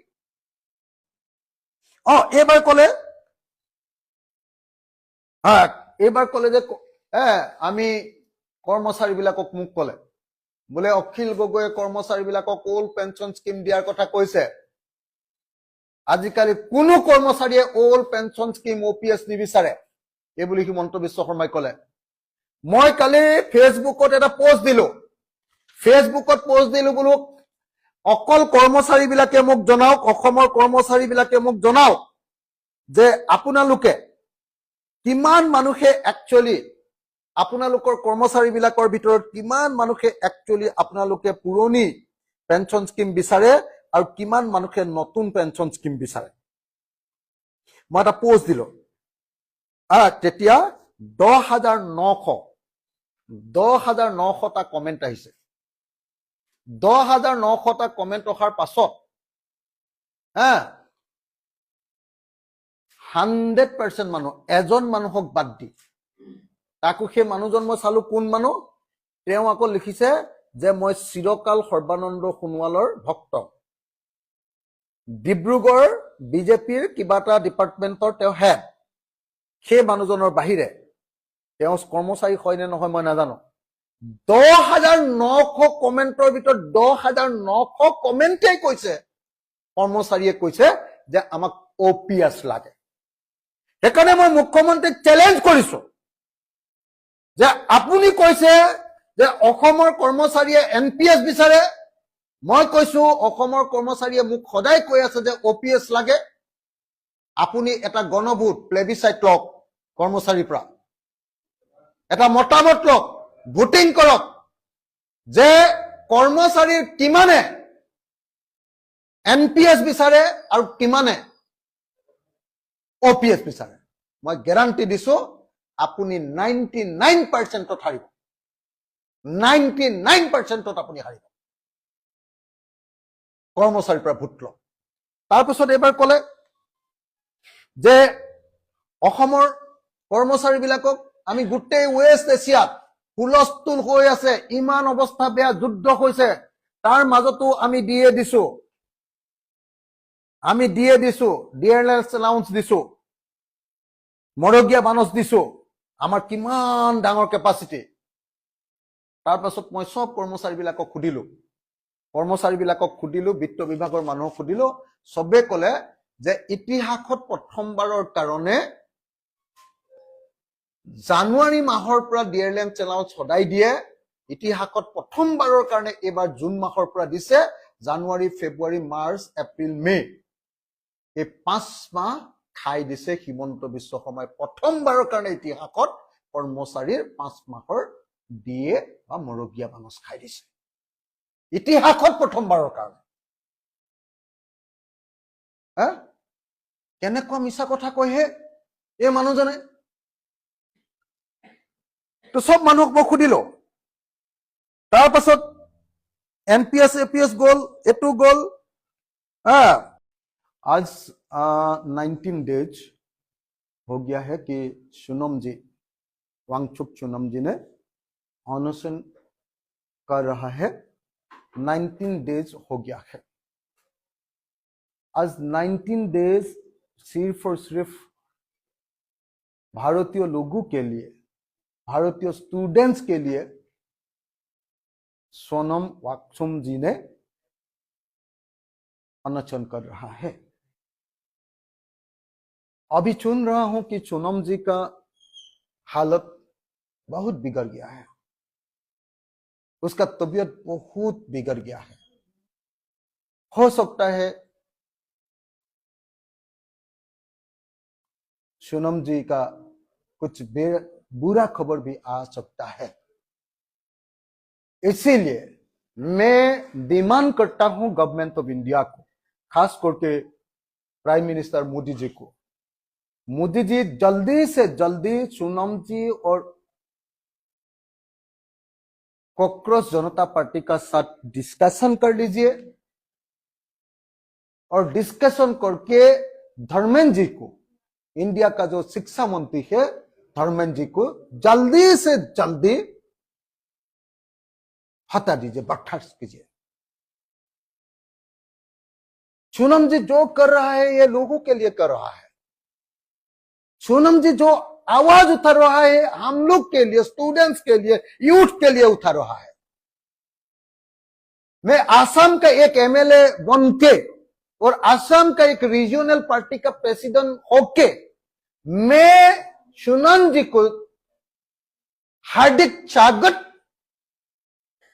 এইবাৰ ক'লে যে আমি কৰ্মচাৰীবিলাকক মোক ক'লে বোলে অখিল গগৈয়ে কৰ্মচাৰীবিলাকক ওল্ড পেঞ্চন স্কিম দিয়াৰ কথা কৈছে। আজিকালি কোনো কৰ্মচাৰীয়ে ওল্ড পেঞ্চন স্কিম OPS নিবিচাৰে, এইবুলি হিমন্ত বিশ্ব শৰ্মাই ক'লে। মই কালি ফেচবুকত এটা পোষ্ট দিলো, বোলো অকল কৰ্মচাৰীবিলাকে মোক জনাওক, অসমৰ কৰ্মচাৰীবিলাকে মোক জনাওক যে আপোনালোকে কিমান মানুহে একচুৱেলি, আপোনালোকৰ কৰ্মচাৰীবিলাকৰ ভিতৰত কিমান মানুহে একচুৱেলি আপোনালোকে পুৰণি পেঞ্চন স্কিম বিচাৰে আৰু কিমান মানুহে নতুন পেঞ্চন স্কিম বিচাৰে। মই এটা পোষ্ট দিলো, তেতিয়া 10,900টা কমেণ্ট আহিছে। 10,900টা কমেণ্ট অহাৰ পাছত 100% মানুহ, এজন মানুহক বাদ দি, তাকো সেই মানুহজন মই চালো কোন মানুহ, তেওঁ আকৌ লিখিছে যে মই চিৰকাল সৰ্বানন্দ সোণোৱালৰ ভক্ত, ডিব্ৰুগড় বিজেপিৰ কিবা এটা ডিপাৰ্টমেণ্টৰ তেওঁ হেড। সেই মানুহজনৰ বাহিৰে তেওঁ কৰ্মচাৰী হয় নে নহয় মই নাজানো। 10,900 কমেণ্টৰ ভিতৰত 10,900 কমেণ্টেই কৈছে, কৰ্মচাৰীয়ে কৈছে যে আমাক OPS লাগে। সেইকাৰণে মই মুখ্যমন্ত্ৰীক চেলেঞ্জ কৰিছো যে আপুনি কৈছে যে অসমৰ কৰ্মচাৰীয়ে NPS বিচাৰে, মই কৈছো অসমৰ কৰ্মচাৰীয়ে মোক সদায় কৈ আছে যে OPS লাগে। আপুনি এটা গণভোট, প্লেবিচাইট লওক, কৰ্মচাৰীৰ পৰা এটা মতামত লওক, ভোটিং কৰক যে কৰ্মচাৰীৰ কিমানে NPS বিচাৰে আৰু কিমানে OPS বিচাৰে। মই গেৰাণ্টি দিছো আপুনি 99%ত হাৰিব, 99%ত আপুনি হাৰিব। কৰ্মচাৰীৰ পৰা ভোট লওক। তাৰপিছত এইবাৰ ক'লে যে অসমৰ কৰ্মচাৰীবিলাকক আমি গোটেই ৱেষ্ট এছিয়াত হুলস্থুল হৈ আছে, ইমান অৱস্থা বেয়া, যুদ্ধ হৈছে, তাৰ মাজতো আমি দিয়ে দিছো ডিয়াৰনেছ এলাউন্স দিছো, মৰগীয়া বানচ দিছো। আমাৰ কিমান ডাঙৰ কেপাচিটি। তাৰ পাছত মই সব কৰ্মচাৰীবিলাকক সুধিলো, বিত্ত বিভাগৰ মানুহক সুধিলো, সবে ক'লে যে ইতিহাসত প্ৰথমবাৰৰ কাৰণে জানুৱাৰী মাহৰ পৰা ডিয়াৰনেছ এলাউন্স সদায় দিয়ে, ইতিহাসত প্ৰথমবাৰৰ কাৰণে এইবাৰ জুন মাহৰ পৰা দিছে, জানুৱাৰী, ফেব্ৰুৱাৰী, মাৰ্চ, এপ্ৰিল, মে, এই 5 মাহ খাই দিছে হিমন্ত বিশ্ব শৰ্মাই। প্ৰথমবাৰৰ কাৰণে ইতিহাসত কৰ্মচাৰীৰ 5 মাহৰ দিয়ে বা মৰগীয়া বানচ খাই দিছে, ইতিহাসত প্ৰথমবাৰৰ কাৰণে। কেনেকুৱা মিছা কথা কয়হে এই মানুহজনে। তো সব মানুহক মই সুধিলো। তাৰ পাছত NPS APS গ'ল, এইটো গ'ল। आज 19 डेज हो गया है कि सोनम जी, वांगचुक सोनम जी ने अनशन कर रहा है। 19 डेज हो गया है। आज 19 डेज सिर्फ और सिर्फ भारतीय लोगों के लिए, भारतीय स्टूडेंट्स के लिए सोनम वांगचुक जी ने अनशन कर रहा है। अभी सुन रहा हूं कि सोनम जी का हालत बहुत बिगड़ गया है, उसका तबीयत बहुत बिगड़ गया है। हो सकता है सोनम जी का कुछ बुरा खबर भी आ सकता है। इसीलिए मैं डिमांड करता हूं गवर्नमेंट ऑफ इंडिया को, खास करके प्राइम मिनिस्टर मोदी जी को, मोदी जी जल्दी से जल्दी सोनम जी और कॉकरोच जनता पार्टी का साथ डिस्कशन कर लीजिए और डिस्कशन करके धर्मेंद्र जी को, इंडिया का जो शिक्षा मंत्री है धर्मेंद्र जी को जल्दी से जल्दी हटा दीजिए, बर्खास्त कीजिए। सोनम जी जो कर रहा है ये लोगों के लिए कर रहा है। सोनम जी जो आवाज उठा रहा है हम लोग के लिए, स्टूडेंट्स के लिए, यूथ के लिए उठा रहा है। मैं आसाम का एक MLA बन के और आसाम का एक रीजनल पार्टी का प्रेसिडेंट होके मैं सोनम जी को हार्दिक स्वागत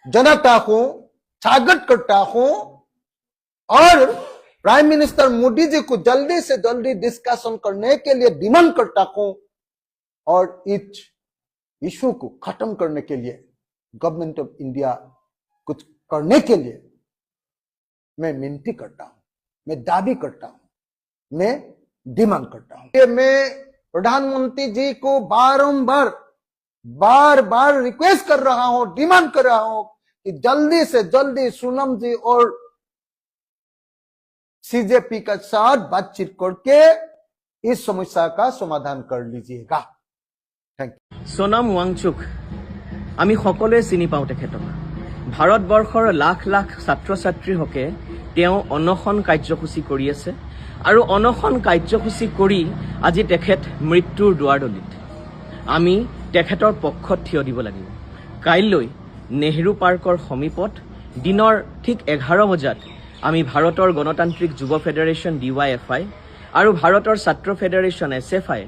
जनाता हूं, स्वागत करता हूं और प्राइम मिनिस्टर मोदी जी को जल्दी से जल्दी डिस्कशन करने के लिए डिमांड करता हूं और इस इशू को खत्म करने के लिए गवर्नमेंट ऑफ इंडिया कुछ करने के लिए मैं विनती करता हूं, मैं दावी करता हूं, मैं डिमांड करता हूं। मैं प्रधानमंत्री जी को बार रिक्वेस्ट कर रहा हूं, डिमांड कर रहा हूं कि जल्दी से जल्दी सोनम जी और सीजेपी का साथ बातचीत करके इस समस्या का समाधान कर लीजिएगा। Thank you. सोनम वांगचुक আমি সকলোৱে চিনি পাওঁ তেখেতক। ভাৰতবৰ্ষৰ লাখ লাখ ছাত্ৰ ছাত্ৰীৰ হকে তেওঁ অনশন কাৰ্যসূচী কৰি আছে আৰু অনশন কাৰ্যসূচী কৰি আজি তেখেত মৃত্যুৰ দুৱাৰদলিত। আমি তেখেতৰ পক্ষত থিয় দিব লাগিব। কাইলৈ নেহৰু পাৰ্কৰ সমীপত দিনৰ ঠিক 11 বজাত আমি ভাৰতৰ গণতান্ত্ৰিক যুৱ ফেডাৰেশ্যন DYFI আৰু ভাৰতৰ ছাত্ৰ ফেডাৰেশ্যন SFI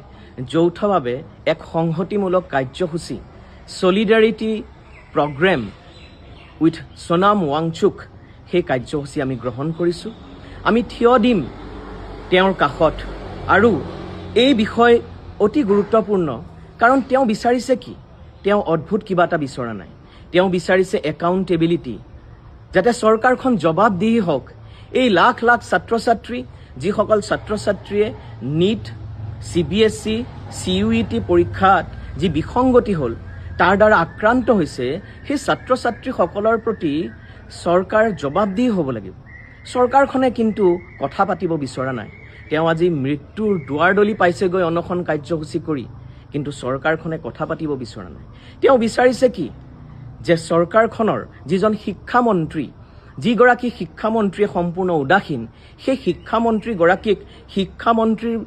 যৌথভাৱে এক সংহতিমূলক কাৰ্যসূচী solidarity program with Sonam Wangchuk সেই কাৰ্যসূচী আমি গ্ৰহণ কৰিছোঁ। আমি থিয় দিম তেওঁৰ কাষত আৰু এই বিষয় অতি গুৰুত্বপূৰ্ণ, কাৰণ তেওঁ বিচাৰিছে কি? তেওঁ অদ্ভুত কিবা এটা বিচৰা নাই। তেওঁ বিচাৰিছে একাউণ্টেবিলিটি, যাতে চৰকাৰখন জবাবদিহি হওক। এই লাখ লাখ ছাত্ৰ ছাত্ৰী, যিসকল ছাত্ৰ ছাত্ৰীয়ে NEET, CBSE, CUET পৰীক্ষাত যি বিসংগতি হ'ল তাৰ দ্বাৰা আক্ৰান্ত হৈছে, সেই ছাত্ৰ ছাত্ৰীসকলৰ প্ৰতি চৰকাৰ জবাবদিহি হ'ব লাগিব। চৰকাৰখনে কিন্তু কথা পাতিব বিচৰা নাই। তেওঁ আজি মৃত্যুৰ দুৱাৰদলি পাইছেগৈ অনশন কাৰ্যসূচী কৰি, কিন্তু চৰকাৰখনে কথা পাতিব বিচৰা নাই। তেওঁ বিচাৰিছে কি, যে চৰকাৰখনৰ যিজন শিক্ষামন্ত্ৰী, যিগৰাকী শিক্ষামন্ত্ৰীয়ে সম্পূৰ্ণ উদাসীন, সেই শিক্ষামন্ত্ৰীগৰাকীক শিক্ষামন্ত্ৰীৰ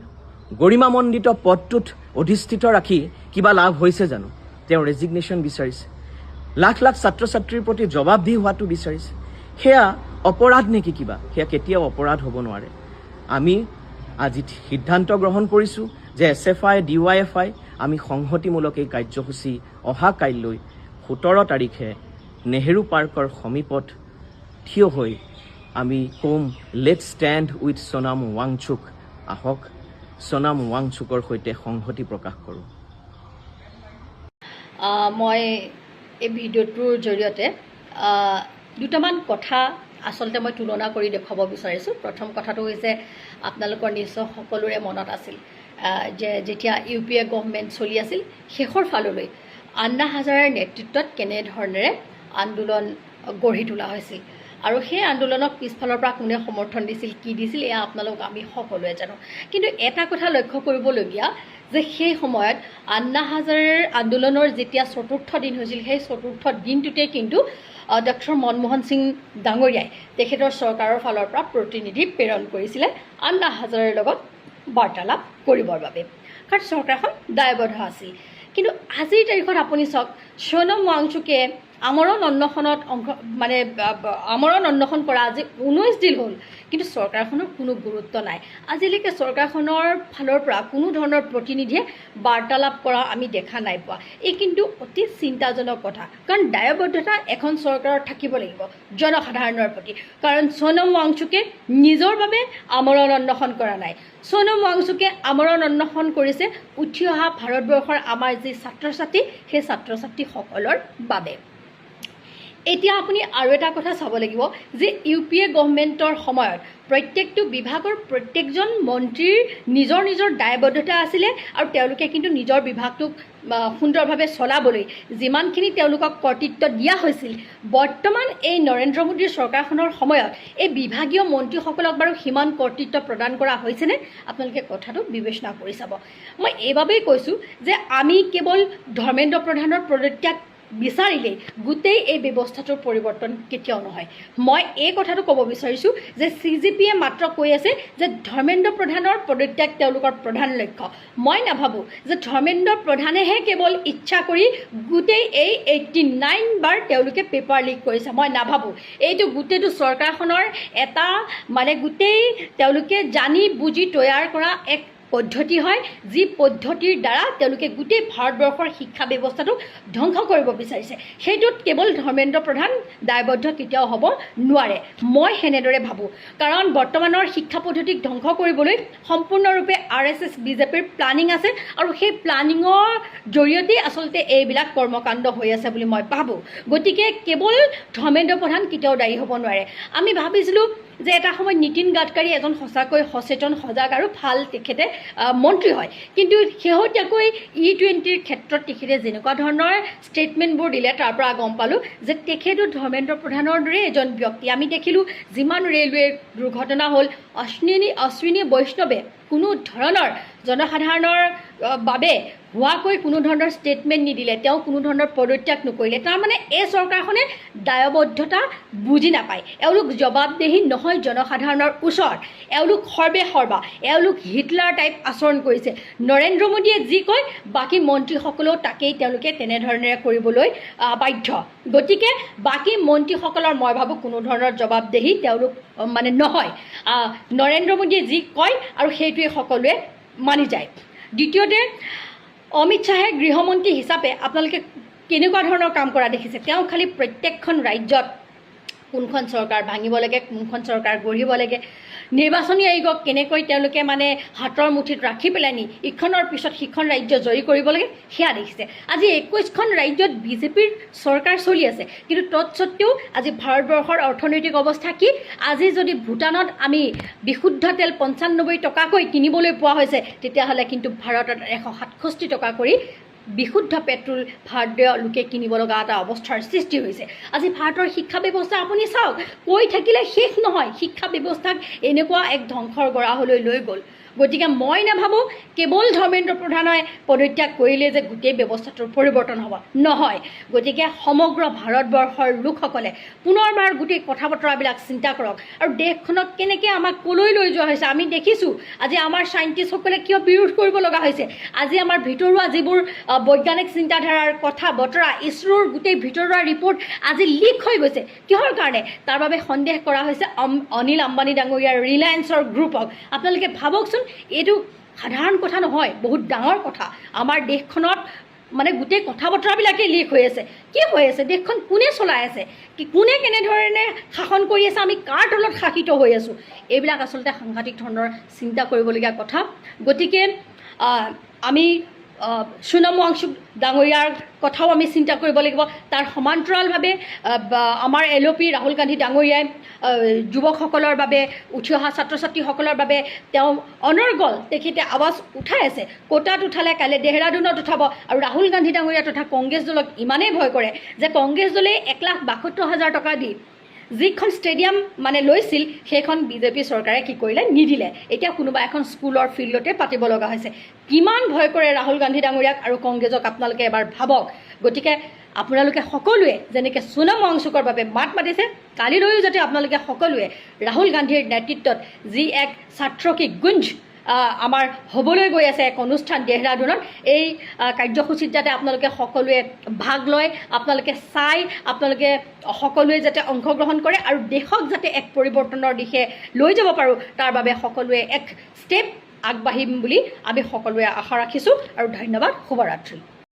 গৰিমামণ্ডিত পদটোত অধিষ্ঠিত ৰাখি কিবা লাভ হৈছে জানো? তেওঁ ৰেজিগনেশ্যন বিচাৰিছে, লাখ লাখ ছাত্ৰ ছাত্ৰীৰ প্ৰতি জবাবদিহি হোৱাটো বিচাৰিছে। সেয়া অপৰাধ নেকি কিবা? সেয়া কেতিয়াও অপৰাধ হ'ব নোৱাৰে। আমি আজি সিদ্ধান্ত গ্ৰহণ কৰিছোঁ যে SFI DYFI আমি সংহতিমূলক এই কাৰ্যসূচী অহা কাইলৈ 17 তাৰিখে নেহেৰু পাৰ্কৰ সমীপত থিয় হৈ আমি ক'ম let's stand with Sonam Wangchuk. আহক সোনাম ৱাংচুকৰ সৈতে সংহতি প্ৰকাশ কৰোঁ। মই এই ভিডিঅ'টোৰ জৰিয়তে দুটামান কথা আচলতে মই তুলনা কৰি দেখুৱাব বিচাৰিছোঁ। প্ৰথম কথাটো হৈছে, আপোনালোকৰ নিশ্চয় সকলোৰে মনত আছিল যে যেতিয়া UPA গভৰ্ণমেণ্ট চলি আছিল, শেষৰ ফাললৈ আন্না হাজাৰেৰ নেতৃত্বত কেনেধৰণেৰে আন্দোলন গঢ়ি তোলা হৈছিল, আৰু সেই আন্দোলনক পিছফালৰ পৰা কোনে সমৰ্থন দিছিল, কি দিছিল, এয়া আপোনালোক আমি সকলোৱে জানো। কিন্তু এটা কথা লক্ষ্য কৰিবলগীয়া যে সেই সময়ত আন্না হাজাৰেৰ আন্দোলনৰ যেতিয়া ৪ৰ্থ দিন হৈছিল, সেই ৪ৰ্থ দিনটোতে কিন্তু ডক্টৰ মনমোহন সিং ডাঙৰীয়াই তেখেতৰ চৰকাৰৰ ফালৰ পৰা প্ৰতিনিধি প্ৰেৰণ কৰিছিলে আন্না হাজাৰেৰ লগত বাৰ্তালাপ কৰিবৰ বাবে, কাৰণ চৰকাৰখন দায়বদ্ধ আছিল। কিন্তু আজিৰ তাৰিখত আপুনি চাওক, সোনাম ৱাংচুকে আমৰণ অন্বেষণত আমৰণ অন্বেষণ কৰা আজি 19 দিন হ'ল, কিন্তু চৰকাৰখনৰ কোনো গুৰুত্ব নাই। আজিলৈকে চৰকাৰখনৰ ফালৰ পৰা কোনো ধৰণৰ প্ৰতিনিধিয়ে বাৰ্তালাপ কৰা আমি দেখা নাই পোৱা। এই কিন্তু অতি চিন্তাজনক কথা, কাৰণ দায়বদ্ধতা এখন চৰকাৰত থাকিব লাগিব জনসাধাৰণৰ প্ৰতি। কাৰণ সোনাম ৱাংচুকে নিজৰ বাবে আমৰণ অন্বেষণ কৰা নাই। সোনাম ৱাংচুকে আমৰণ অন্বেষণ কৰিছে উঠি অহা ভাৰতবৰ্ষৰ আমাৰ যি ছাত্ৰ ছাত্ৰী, সেই ছাত্ৰ ছাত্ৰীসকলৰ বাবে। এতিয়া আপুনি আৰু এটা কথা চাব লাগিব যে UPA গভৰ্ণমেণ্টৰ সময়ত প্ৰত্যেকটো বিভাগৰ প্ৰত্যেকজন মন্ত্ৰীৰ নিজৰ নিজৰ দায়বদ্ধতা আছিলে, আৰু তেওঁলোকে কিন্তু নিজৰ বিভাগটোক সুন্দৰভাৱে চলাবলৈ যিমানখিনি তেওঁলোকক কৰ্তৃত্ব দিয়া হৈছিল, বৰ্তমান এই নৰেন্দ্ৰ মোদীৰ চৰকাৰখনৰ সময়ত এই বিভাগীয় মন্ত্ৰীসকলক বাৰু সিমান কৰ্তৃত্ব প্ৰদান কৰা হৈছেনে? আপোনালোকে কথাটো বিবেচনা কৰি চাব। মই এইবাবেই কৈছোঁ যে আমি কেৱল ধৰ্মেন্দ্ৰ প্ৰধানৰ পদত্যাগ বিচাৰিলেই গোটেই এই ব্যৱস্থাটোৰ পৰিৱৰ্তন কেতিয়াও নহয়। মই এই কথাটো ক'ব বিচাৰিছোঁ যে CJPয়ে মাত্ৰ কৈ আছে যে ধৰ্মেন্দ্ৰ প্ৰধানৰ পদত্যাগ তেওঁলোকৰ প্ৰধান লক্ষ্য। মই নাভাবোঁ যে ধৰ্মেন্দ্ৰ প্ৰধানেহে কেৱল ইচ্ছা কৰি গোটেই এই 89 বাৰ তেওঁলোকে পেপাৰ লিক কৰিছে। মই নাভাবোঁ। এইটো গোটেইটো চৰকাৰখনৰ এটা গোটেই তেওঁলোকে জানি বুজি তৈয়াৰ কৰা এক পদ্ধতি হয়, যি পদ্ধতিৰ দ্বাৰা তেওঁলোকে গোটেই ভাৰতবৰ্ষৰ শিক্ষা ব্যৱস্থাটোক ধ্বংস কৰিব বিচাৰিছে। সেইটোত কেৱল ধৰ্মেন্দ্ৰ প্ৰধান দায়বদ্ধ কেতিয়াও হ'ব নোৱাৰে, মই সেনেদৰে ভাবোঁ। কাৰণ বৰ্তমানৰ শিক্ষা পদ্ধতিক ধ্বংস কৰিবলৈ সম্পূৰ্ণৰূপে RSS BJPৰ প্লানিং আছে, আৰু সেই প্লানিঙৰ জৰিয়তে আচলতে এইবিলাক কৰ্মকাণ্ড হৈ আছে বুলি মই ভাবোঁ। গতিকে কেৱল ধৰ্মেন্দ্ৰ প্ৰধান কেতিয়াও দায়ী হ'ব নোৱাৰে। আমি ভাবিছিলোঁ যে এটা সময়ত নীতিন গাডকাৰী এজন সঁচাকৈ সচেতন, সজাগ আৰু ভাল তেখেতে মন্ত্ৰী হয়, কিন্তু শেহতীয়াকৈ E20ৰ ক্ষেত্ৰত তেখেতে যেনেকুৱা ধৰণৰ ষ্টেটমেণ্টবোৰ দিলে, তাৰ পৰা গম পালোঁ যে তেখেতো ধৰ্মেন্দ্ৰ প্ৰধানৰ দৰে এজন ব্যক্তি। আমি দেখিলোঁ যিমান ৰেলৱে দুৰ্ঘটনা হ'ল, অশ্বিনী বৈষ্ণৱে কোনো ধৰণৰ জনসাধাৰণৰ বাবে হোৱাকৈ কোনো ধৰণৰ ষ্টেটমেণ্ট নিদিলে, তেওঁ কোনো ধৰণৰ পদত্যাগ নকৰিলে। তাৰমানে এই চৰকাৰখনে দায়বদ্ধতা বুজি নাপায়, এওঁলোক জবাবদেহি নহয় জনসাধাৰণৰ ওচৰত, এওঁলোক সৰ্বা, এওঁলোক হিটলাৰ টাইপ আচৰণ কৰিছে। নৰেন্দ্ৰ মোদীয়ে যি কয় বাকী মন্ত্ৰীসকলেও তাকেই তেওঁলোকে তেনেধৰণেৰে কৰিবলৈ বাধ্য। গতিকে বাকী মন্ত্ৰীসকলৰ মই ভাবোঁ কোনো ধৰণৰ জবাবদেহি তেওঁলোক নহয়। নৰেন্দ্ৰ মোদীয়ে যি কয় আৰু সেইটোৱে সকলোৱে মানি যায়। দ্বিতীয়তে, অমিত শ্বাহে গৃহমন্ত্ৰী হিচাপে আপোনালোকে কেনেকুৱা ধৰণৰ কাম কৰা দেখিছে? তেওঁ খালি প্ৰত্যেকখন ৰাজ্যত কোনখন চৰকাৰ ভাঙিব লাগে, কোনখন চৰকাৰ গঢ়িব লাগে, নিৰ্বাচনী আয়োগক কেনেকৈ তেওঁলোকে হাতৰ মুঠিত ৰাখি পেলাই নি ইখনৰ পিছত সিখন ৰাজ্য জয়ী কৰিব লাগে, সেয়া দেখিছে। আজি 21খন ৰাজ্যত BJPৰ চৰকাৰ চলি আছে, কিন্তু তৎসত্ত্বেও আজি ভাৰতবৰ্ষৰ অৰ্থনৈতিক অৱস্থা কি? আজি যদি ভূটানত আমি বিশুদ্ধ তেল 95 টকাকৈ কিনিবলৈ পোৱা হৈছে, তেতিয়াহ'লে কিন্তু ভাৰতত 167 টকা কৰি বিশুদ্ধ পেট্ৰল ভাৰতীয় লোকে কিনিব লগা এটা অৱস্থাৰ সৃষ্টি হৈছে। আজি ভাৰতৰ শিক্ষা ব্যৱস্থা আপুনি চাওক, কৈ থাকিলে শেষ নহয়। শিক্ষা ব্যৱস্থাক এনেকুৱা এক ধ্বংসৰ গৰাহলৈ লৈ গ'ল। গতিকে মই নাভাবোঁ কেৱল ধৰ্মেন্দ্ৰ প্ৰধানে পদত্যাগ কৰিলে যে গোটেই ব্যৱস্থাটোৰ পৰিৱৰ্তন হ'ব, নহয়। গতিকে সমগ্ৰ ভাৰতবৰ্ষৰ লোকসকলে পুনৰবাৰ গোটেই কথা বতৰাবিলাক চিন্তা কৰক আৰু দেশখনক কেনেকৈ আমাক কলৈ লৈ যোৱা হৈছে আমি দেখিছোঁ। আজি আমাৰ চাইণ্টিষ্টসকলে কিয় বিৰোধ কৰিব লগা হৈছে, আজি আমাৰ ভিতৰুৱা যিবোৰ বৈজ্ঞানিক চিন্তাধাৰাৰ কথা বতৰা, ইছৰোৰ গোটেই ভিতৰুৱা ৰিপৰ্ট আজি লিক হৈ গৈছে। কিহৰ কাৰণে? তাৰ বাবে সন্দেহ কৰা হৈছে অনিল আম্বানী ডাঙৰীয়াৰ ৰিলায়েন্সৰ গ্ৰুপক। আপোনালোকে ভাবকচোন, এইটো সাধাৰণ কথা নহয়, বহুত ডাঙৰ কথা। আমাৰ দেশখনত মানে গোটেই কথা বতৰাবিলাকেই লিক হৈ আছে। কি হৈ আছে? দেশখন কোনে চলাই আছে, কোনে কেনেধৰণে শাসন কৰি আছে, আমি কাৰ তলত শাসিত হৈ আছোঁ, এইবিলাক আচলতে সাংঘাতিক ধৰণৰ চিন্তা কৰিবলগীয়া কথা। গতিকে আমি সোণম ৱাংচুক ডাঙৰীয়াৰ কথাও আমি চিন্তা কৰিব লাগিব। তাৰ সমান্তৰালভাৱে আমাৰ LOP ৰাহুল গান্ধী ডাঙৰীয়াই যুৱকসকলৰ বাবে, উঠি অহা ছাত্ৰ ছাত্ৰীসকলৰ বাবে তেওঁ অনৰ্গল তেখেতে আৱাজ উঠাই আছে। কোটাত উঠালে, কাইলৈ দেহৰাদুনত উঠাব। আৰু ৰাহুল গান্ধী ডাঙৰীয়া তথা কংগ্ৰেছ দলক ইমানেই ভয় কৰে যে কংগ্ৰেছ দলে 1,72,000 টকা দি যিখন ষ্টেডিয়াম মানে লৈছিল সেইখন বিজেপি চৰকাৰে কি কৰিলে? নিদিলে। এতিয়া কোনোবা এখন স্কুলৰ ফিল্ডতে পাতিব লগা হৈছে। কিমান ভয় কৰে ৰাহুল গান্ধী ডাঙৰীয়াক আৰু কংগ্ৰেছক আপোনালোকে এবাৰ ভাবক। গতিকে আপোনালোকে সকলোৱে যেনেকৈ সোণম ৱাংচুকৰ বাবে মাত মাতিছে, কালিলৈও যাতে আপোনালোকে সকলোৱে ৰাহুল গান্ধীৰ নেতৃত্বত যি এক ছাত্ৰ কি গুঞ্জ আমাৰ হ'বলৈ গৈ আছে এক অনুষ্ঠান দেহৰাদুনত, এই কাৰ্যসূচীত যাতে আপোনালোকে সকলোৱে ভাগ লয়, আপোনালোকে চাই, আপোনালোকে সকলোৱে যাতে অংশগ্ৰহণ কৰে আৰু দেশক যাতে এক পৰিৱৰ্তনৰ দিশে লৈ যাব পাৰোঁ, তাৰ বাবে সকলোৱে এক ষ্টেপ আগবাঢ়িম বুলি আমি সকলোৱে আশা ৰাখিছোঁ। আৰু ধন্যবাদ। শুভৰাত্ৰি।